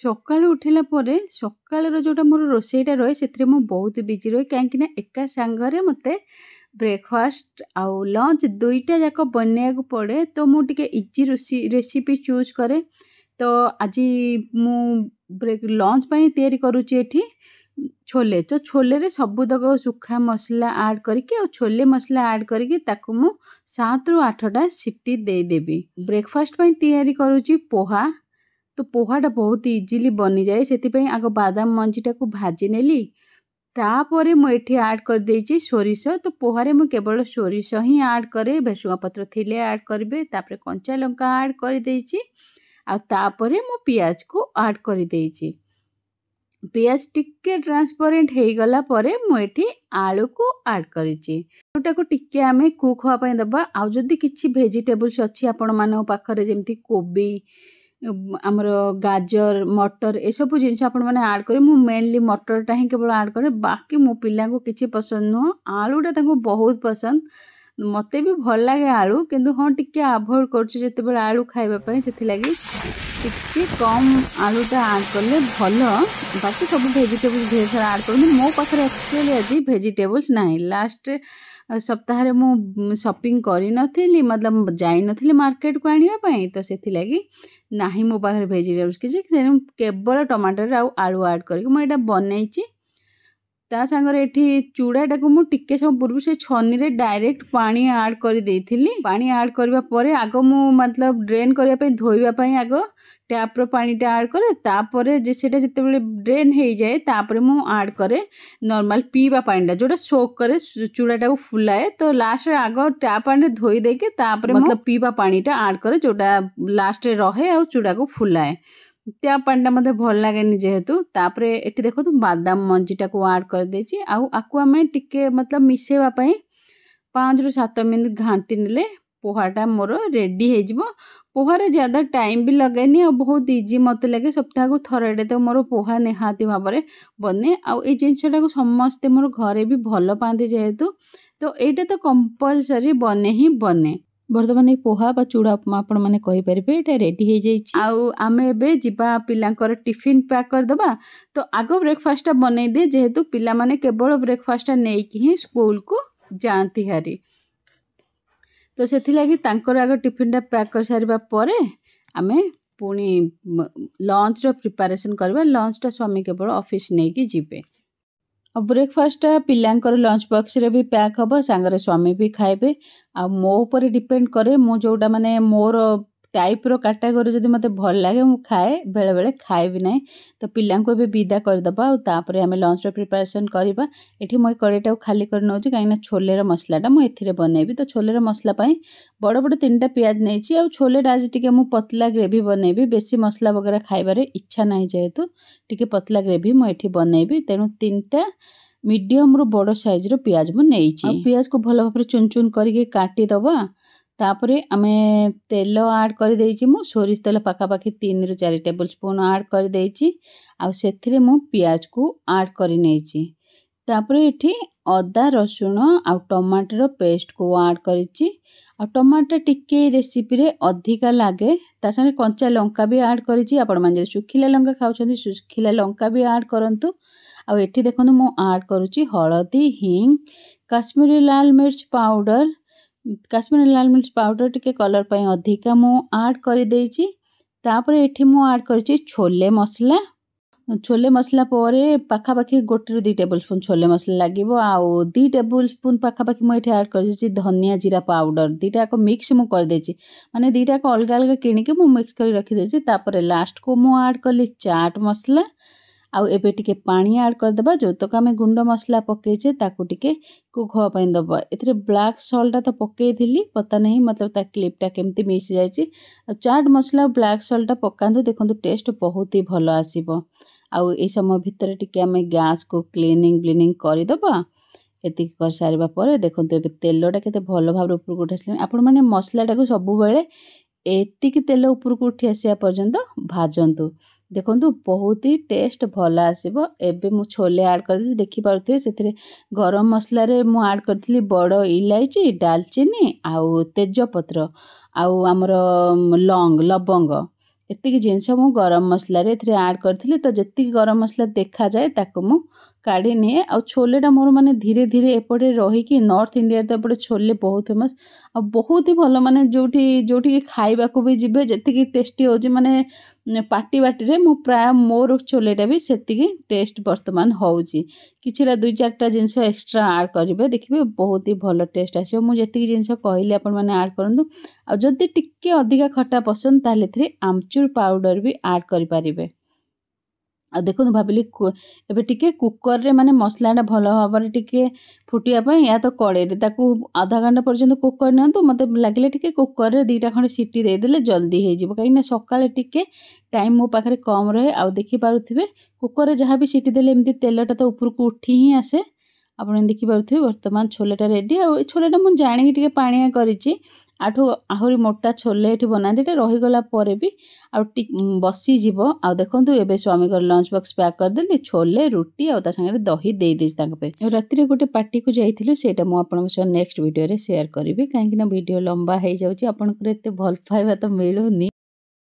ସକାଳୁ ଉଠିଲା ପରେ ସକାଳର ଯେଉଁଟା ମୋର ରୋଷେଇଟା ରହେ ସେଥିରେ ମୁଁ ବହୁତ ବିଜି ରହେ, କାହିଁକିନା ଏକା ସାଙ୍ଗରେ ମୋତେ ବ୍ରେକଫାଷ୍ଟ ଆଉ ଲଞ୍ଚ ଦୁଇଟା ଯାକ ବନେଇବାକୁ ପଡ଼େ। ତ ମୁଁ ଟିକେ ଇଜି ରେସିପି ଚୁଜ୍ କରେ। ତ ଆଜି ମୁଁ ଲଞ୍ଚ ପାଇଁ ତିଆରି କରୁଛି ଏଠି ଛୋଲେ। ତ ଛୋଲେରେ ସବୁତକ ଶୁଖା ମସଲା ଆଡ଼୍ କରିକି ଆଉ ଛୋଲେ ମସଲା ଆଡ଼୍ କରିକି ତାକୁ ମୁଁ 7ରୁ 8ଟା ସିଟି ଦେଇଦେବି। ବ୍ରେକଫାଷ୍ଟ ପାଇଁ ତିଆରି କରୁଛି ପୋହା। ତ ପୋହାଟା ବହୁତ ଇଜିଲି ବନିଯାଏ, ସେଥିପାଇଁ ଆଗ ବାଦାମ ମଞ୍ଜିଟାକୁ ଭାଜି ନେଲି। ତାପରେ ମୁଁ ଏଠି ଆଡ଼୍ କରିଦେଇଛି ସୋରିଷ। ତ ପୋହାରେ ମୁଁ କେବଳ ସୋରିଷ ହିଁ ଆଡ଼୍ କରେ, ଭେସୁଙ୍ଗା ପତ୍ର ଥିଲେ ଆଡ଼୍ କରିବେ। ତାପରେ କଞ୍ଚା ଲଙ୍କା ଆଡ଼୍ କରିଦେଇଛି, ଆଉ ତାପରେ ମୁଁ ପିଆଜକୁ ଆଡ଼୍ କରିଦେଇଛି। ପିଆଜ ଟିକେ ଟ୍ରାନ୍ସପରେଣ୍ଟ ହେଇଗଲା ପରେ ମୁଁ ଏଠି ଆଳୁକୁ ଆଡ଼୍ କରିଛି। ଆଳୁଟାକୁ ଟିକେ ଆମେ କୁକ୍ ହେବା ପାଇଁ ଦେବା। ଆଉ ଯଦି କିଛି ଭେଜିଟେବୁଲ୍ସ ଅଛି ଆପଣମାନଙ୍କ ପାଖରେ, ଯେମିତି କୋବି, ଆମର ଗାଜର, ମଟର, ଏସବୁ ଜିନିଷ ଆପଣମାନେ ଆଡ଼୍ କରିବେ। ମୁଁ ମେନଲି ମଟରଟା ହିଁ କେବଳ ଆଡ଼୍ କରେ, ବାକି ମୋ ପିଲାଙ୍କୁ କିଛି ପସନ୍ଦ ନୁହଁ। ଆଳୁଟା ତାଙ୍କୁ ବହୁତ ପସନ୍ଦ, ମୋତେ ବି ଭଲ ଲାଗେ ଆଳୁ, କିନ୍ତୁ ହଁ ଟିକେ ଆଭଏଡ଼ କରୁଛି ଯେତେବେଳେ ଆଳୁ ଖାଇବା ପାଇଁ, ସେଥିଲାଗି ଟିକେ କମ୍ ଆଳୁଟା ଆଡ଼୍ କଲେ ଭଲ। ବାକି ସବୁ ଭେଜିଟେବୁଲ୍ସ ଢେର ସାରା ଆଡ଼୍ କରନ୍ତୁ। ମୋ ପାଖରେ ଆକ୍ଚୁଆଲି ଆଜି ଭେଜିଟେବୁଲ୍ସ ନାହିଁ। ଲାଷ୍ଟ ସପ୍ତାହରେ ମୁଁ ସପିଂ କରିନଥିଲି, ମତଲବ ଯାଇନଥିଲି ମାର୍କେଟକୁ ଆଣିବା ପାଇଁ, ତ ସେଥିଲାଗି ନାହିଁ ମୋ ପାଖରେ ଭେଜିଟେବୁଲ୍ସ କିଛି, କେବଳ ଟମାଟର ଆଉ ଆଳୁ ଆଡ଼୍ କରିକି ମୁଁ ଏଇଟା ବନେଇଛି। ତା ସାଙ୍ଗରେ ଏଠି ଚୁଡ଼ାଟାକୁ ମୁଁ ଟିକେ ସମୟ ପୂର୍ବରୁ ସେ ଛନିରେ ଡାଇରେକ୍ଟ ପାଣି ଆଡ଼୍ କରିଦେଇଥିଲି। ପାଣି ଆଡ଼୍ କରିବା ପରେ ଆଗ ମୁଁ ମତଲବ ଡ୍ରେନ୍ କରିବା ପାଇଁ, ଧୋଇବା ପାଇଁ ଆଗ ଟ୍ୟାପ୍ର ପାଣିଟା ଆଡ଼୍ କରେ। ତାପରେ ସେଇଟା ଯେତେବେଳେ ଡ୍ରେନ୍ ହେଇଯାଏ, ତାପରେ ମୁଁ ଆଡ଼୍ କରେ ନର୍ମାଲ ପିଇବା ପାଣିଟା, ଯେଉଁଟା ସୋକ୍ କରେ ଚୁଡ଼ାଟାକୁ ଫୁଲାଏ। ତ ଲାଷ୍ଟରେ ଆଗ ଟ୍ୟାପ୍ ପାଣିରେ ଧୋଇ ଦେଇକି ତାପରେ ମତଲବ ପିଇବା ପାଣିଟା ଆଡ଼୍ କରେ, ଯେଉଁଟା ଲାଷ୍ଟରେ ରହେ ଆଉ ଚୁଡ଼ାକୁ ଫୁଲାଏ। ଟ୍ୟାପ୍ ପାଣିଟା ମୋତେ ଭଲ ଲାଗେନି ଯେହେତୁ। ତାପରେ ଏଠି ଦେଖନ୍ତୁ ବାଦାମ ମଞ୍ଜିଟାକୁ ଆଡ଼୍ କରିଦେଇଛି, ଆଉ ଆକୁ ଆମେ ଟିକେ ମତଲବ ମିଶାଇବା ପାଇଁ 5ରୁ 7 ମିନିଟ୍ ଘାଣ୍ଟି ନେଲେ ପୋହାଟା ମୋର ରେଡ଼ି ହେଇଯିବ। ପୋହାରେ ज़्यादा ଟାଇମ୍ ବି ଲଗେନି, ଆଉ ବହୁତ ଇଜି ମୋତେ ଲାଗେ। ସପ୍ତାହକୁ ଥରଟେ ତ ମୋର ପୋହା ନିହାତି ଭାବରେ ବନେ, ଆଉ ଏଇ ଜିନିଷଟାକୁ ସମସ୍ତେ ମୋର ଘରେ ବି ଭଲ ପାଆନ୍ତି ଯେହେତୁ, ତ ଏଇଟା ତ କମ୍ପଲସରି ବନେ ହିଁ ବନେ। ବର୍ତ୍ତମାନ ଏଇ ପୋହା ବା ଚୁଡ଼ା ଉପମା ଆପଣମାନେ କହିପାରିବେ ଏଇଟା ରେଡ଼ି ହେଇଯାଇଛି। ଆଉ ଆମେ ଏବେ ଯିବା ପିଲାଙ୍କର ଟିଫିନ୍ ପ୍ୟାକ୍ କରିଦେବା। ତ ଆଗ ବ୍ରେକଫାଷ୍ଟଟା ବନେଇଦିଏ, ଯେହେତୁ ପିଲାମାନେ କେବଳ ବ୍ରେକଫାଷ୍ଟଟା ନେଇକି ହିଁ ସ୍କୁଲକୁ ଯାଆନ୍ତି ହାରି। ତ ସେଥିଲାଗି ତାଙ୍କର ଆଗ ଟିଫିନ୍ଟା ପ୍ୟାକ୍ କରିସାରିବା ପରେ ଆମେ ପୁଣି ଲଞ୍ଚର ପ୍ରିପାରେସନ୍ କରିବା। ଲଞ୍ଚଟା ସ୍ୱାମୀ କେବଳ ଅଫିସ୍ ନେଇକି ଯିବେ। ଆଉ ବ୍ରେକଫାଷ୍ଟଟା ପିଲାଙ୍କର ଲଞ୍ଚ ବକ୍ସରେ ବି ପ୍ୟାକ୍ ହେବ, ସାଙ୍ଗରେ ସ୍ୱାମୀ ବି ଖାଇବେ। ଆଉ ମୋ ଉପରେ ଡିପେଣ୍ଡ କରେ, ମୁଁ ଯେଉଁଟା ମାନେ ମୋର ଟାଇପ୍ର କାଟାଗୋରୀ ଯଦି ମୋତେ ଭଲ ଲାଗେ ମୁଁ ଖାଏ, ବେଳେବେଳେ ଖାଇବି ନାହିଁ। ତ ପିଲାଙ୍କୁ ଏବେ ବିଦା କରିଦେବା, ଆଉ ତାପରେ ଆମେ ଲଞ୍ଚର ପ୍ରିପାରେସନ୍ କରିବା। ଏଠି ମୁଁ ଏ କଡ଼େଇଟାକୁ ଖାଲି କରି ନେଉଛି, କାହିଁକିନା ଛୋଲେର ମସଲାଟା ମୁଁ ଏଥିରେ ବନେଇବି। ତ ଛୋଲେର ମସଲା ପାଇଁ ବଡ଼ ବଡ଼ 3ଟା ପିଆଜ ନେଇଛି। ଆଉ ଛୋଲେଟା ଆଜି ଟିକେ ମୁଁ ପତଲା ଗ୍ରେଭି ବନେଇବି, ବେଶୀ ମସଲା ବଗେରା ଖାଇବାରେ ଇଚ୍ଛା ନାହିଁ ଯେହେତୁ ଟିକେ ପତଲା ଗ୍ରେଭି ମୁଁ ଏଠି ବନେଇବି। ତେଣୁ 3ଟା ମିଡ଼ିୟମରୁ ବଡ଼ ସାଇଜ୍ର ପିଆଜ ମୁଁ ନେଇଛି। ଆଉ ପିଆଜକୁ ଭଲ ଭାବରେ ଚୁନ ଚୁନ କରିକି କାଟିଦେବା। ତାପରେ ଆମେ ତେଲ ଆଡ଼୍ କରିଦେଇଛି, ମୁଁ ସୋରିଷ ତେଲ ପାଖାପାଖି 3ରୁ 4 ଟେବୁଲ୍ ସ୍ପୁନ୍ ଆଡ଼୍ କରିଦେଇଛି। ଆଉ ସେଥିରେ ମୁଁ ପିଆଜକୁ ଆଡ଼୍ କରି ନେଇଛି। ତାପରେ ଏଠି ଅଦା, ରସୁଣ ଆଉ ଟମାଟର ପେଷ୍ଟକୁ ଆଡ଼୍ କରିଛି। ଆଉ ଟମାଟୋ ଟିକେ ରେସିପିରେ ଅଧିକା ଲାଗେ, ତା ସାଙ୍ଗରେ କଞ୍ଚା ଲଙ୍କା ବି ଆଡ଼୍ କରିଛି। ଆପଣମାନେ ଯଦି ଶୁଖିଲା ଲଙ୍କା ଖାଉଛନ୍ତି ଶୁଖିଲା ଲଙ୍କା ବି ଆଡ଼୍ କରନ୍ତୁ। ଆଉ ଏଠି ଦେଖନ୍ତୁ ମୁଁ ଆଡ଼୍ କରୁଛି ହଳଦୀ, ହିଙ୍ଗ, କାଶ୍ମୀରୀ ଲାଲ ମିର୍ଚ ପାଉଡ଼ର। କାଶ୍ମୀରୀ ଲାଲ ମିର୍ଚ ପାଉଡ଼ର ଟିକେ କଲର୍ ପାଇଁ ଅଧିକା ମୁଁ ଆଡ଼୍ କରିଦେଇଛି। ତାପରେ ଏଠି ମୁଁ ଆଡ଼୍ କରିଛି ଛୋଲେ ମସଲା। ଛୋଲେ ମସଲା ପରେ ପାଖାପାଖି 1ରୁ 2 ଟେବୁଲ୍ ସ୍ପୁନ୍ ଛୋଲେ ମସଲା ଲାଗିବ। ଆଉ 2 ଟେବୁଲ୍ ସ୍ପୁନ୍ ପାଖାପାଖି ମୁଁ ଏଠି ଆଡ଼୍ କରିଛି ଧନିଆ ଜିରା ପାଉଡ଼ର। ଦୁଇଟାକ ମିକ୍ସ ମୁଁ କରିଦେଇଛି, ମାନେ ଦୁଇଟାକ ଅଲଗା ଅଲଗା କିଣିକି ମୁଁ ମିକ୍ସ କରି ରଖିଦେଇଛି। ତାପରେ ଲାଷ୍ଟକୁ ମୁଁ ଆଡ଼୍ କଲି ଚାଟ୍ ମସଲା। ଆଉ ଏବେ ଟିକେ ପାଣି ଆଡ଼୍ କରିଦେବା। ଯେଉଁତକ ଆମେ ଗୁଣ୍ଡ ମସଲା ପକାଇଛେ ତାକୁ ଟିକେ କୁକ୍ ହେବା ପାଇଁ ଦେବା। ଏଥିରେ ବ୍ଲାକ୍ ସଲ୍ଟଟା ତ ପକାଇଥିଲି, ପତା ନାହିଁ ମତଲବ ତା କ୍ଲିପ୍ଟା କେମିତି ମିଶିଯାଇଛି। ଆଉ ଚାଟ୍ ମସଲା ଆଉ ବ୍ଲାକ୍ ସଲ୍ଟଟା ପକାନ୍ତୁ, ଦେଖନ୍ତୁ ଟେଷ୍ଟ ବହୁତ ହି ଭଲ ଆସିବ। ଆଉ এই ସମୟ ଭିତରେ ଟିକେ ଆମେ ଗ୍ୟାସ୍କୁ କ୍ଲିନିଂ କରିଦେବା। ଏତିକି କରିସାରିବା ପରେ ଦେଖନ୍ତୁ ଏବେ ତେଲଟା କେତେ ଭଲ ଭାବରେ ଉପରକୁ ଉଠି ଆସିଲାଣି। ଆପଣମାନେ ମସଲାଟାକୁ ସବୁବେଳେ ଏତିକି ତେଲ ଉପରକୁ ଉଠି ଆସିବା ପର୍ଯ୍ୟନ୍ତ ଭାଜନ୍ତୁ, ଦେଖନ୍ତୁ ବହୁତ ହି ଟେଷ୍ଟ ଭଲ ଆସିବ। ଏବେ ମୁଁ ଛୋଲେ ଆଡ଼୍ କରିଦେଇଛି, ଦେଖିପାରୁଥିବେ ସେଥିରେ ଗରମ ମସଲାରେ ମୁଁ ଆଡ଼୍ କରିଥିଲି ବଡ଼ ଇଲାଇଚି, ଡାଲଚିନି ଆଉ ତେଜପତ୍ର ଆଉ ଆମର ଲବଙ୍ଗ, ଏତିକି ଜିନିଷ ମୁଁ ଗରମ ମସଲାରେ ଏଥିରେ ଆଡ଼୍ କରିଥିଲି। ତ ଯେତିକି ଗରମ ମସଲା ଦେଖାଯାଏ ତାକୁ ମୁଁ କାଢ଼ି ନିଏ। ଆଉ ଛୋଲେଟା ମୋର ମାନେ ଧୀରେ ଧୀରେ ଏପଟେ ରହିକି ନର୍ଥ ଇଣ୍ଡିଆରେ ତ ଏପଟେ ଛୋଲେ ବହୁତ ଫେମସ୍ ଆଉ ବହୁତ ହି ଭଲ, ମାନେ ଯୋଉଠିକି ଖାଇବାକୁ ବି ଯିବେ ଯେତିକି ଟେଷ୍ଟି ହେଉଛି ମାନେ ପାଟି ବାଟିରେ ମୁଁ ପ୍ରାୟ ମୋର ଛୋଲେଟା ବି ସେତିକି ଟେଷ୍ଟ ବର୍ତ୍ତମାନ ହେଉଛି। କିଛିଟା 2-4ଟା ଜିନିଷ ଏକ୍ସଟ୍ରା ଆଡ଼୍ କରିବେ, ଦେଖିବେ ବହୁତ ହି ଭଲ ଟେଷ୍ଟ ଆସିବ। ମୁଁ ଯେତିକି ଜିନିଷ କହିଲି ଆପଣମାନେ ଆଡ଼୍ କରନ୍ତୁ। ଆଉ ଯଦି ଟିକେ ଅଧିକା ଖଟା ପସନ୍ଦ ତାହେଲେ ଏଥିରେ ଆମଚୁର ପାଉଡ଼ର ବି ଆଡ଼୍ କରିପାରିବେ। ଆଉ ଦେଖନ୍ତୁ ଭାବିଲି ଏବେ ଟିକେ କୁକରରେ ମାନେ ମସଲାଟା ଭଲ ଭାବରେ ଟିକେ ଫୁଟିବା ପାଇଁ ୟା ତ କଡ଼େଇରେ ତାକୁ ଆଧା ଘଣ୍ଟା ପର୍ଯ୍ୟନ୍ତ କୁକ୍ କରି ନିଅନ୍ତୁ। ମୋତେ ଲାଗିଲା ଟିକେ କୁକରରେ 2ଟା ଖଣ୍ଡେ ସିଟି ଦେଇଦେଲେ ଜଲ୍ଦି ହେଇଯିବ, କାହିଁକିନା ସକାଳେ ଟିକେ ଟାଇମ୍ ମୋ ପାଖରେ କମ୍ ରହେ। ଆଉ ଦେଖିପାରୁଥିବେ କୁକରରେ ଯାହା ବି ସିଟି ଦେଲେ ଏମିତି ତେଲଟା ତ ଉପରକୁ ଉଠି ହିଁ ଆସେ। ଆପଣ ଦେଖିପାରୁଥିବେ ବର୍ତ୍ତମାନ ଛୋଲେଟା ରେଡ଼ି। ଆଉ ଏ ଛୋଲେଟା ମୁଁ ଜାଣିକି ଟିକେ ପାଣିଆ କରିଛି, ଆହୁରି ମୋଟା ଛୋଲେ ଏଠି ବନାନ୍ତି, ଏଇଟା ରହିଗଲା ପରେ ବି ଆଉ ବସିଯିବ। ଆଉ ଦେଖନ୍ତୁ ଏବେ ସ୍ୱାମୀଙ୍କର ଲଞ୍ଚ ବକ୍ସ ପ୍ୟାକ୍ କରିଦେଲି, ଛୋଲେ ରୁଟି ଆଉ ତା ସାଙ୍ଗରେ ଦହି ଦେଇଦେଇଛି ତାଙ୍କ ପାଇଁ। ଆଉ ରାତିରେ ଗୋଟେ ପାର୍ଟିକୁ ଯାଇଥିଲୁ, ସେଇଟା ମୁଁ ଆପଣଙ୍କ ସହ ନେକ୍ସଟ ଭିଡ଼ିଓରେ ସେୟାର କରିବି, କାହିଁକିନା ଭିଡ଼ିଓ ଲମ୍ବା ହେଇଯାଉଛି, ଆପଣଙ୍କର ଏତେ ଭଲ ପାଇବା ତ ମିଳୁନି।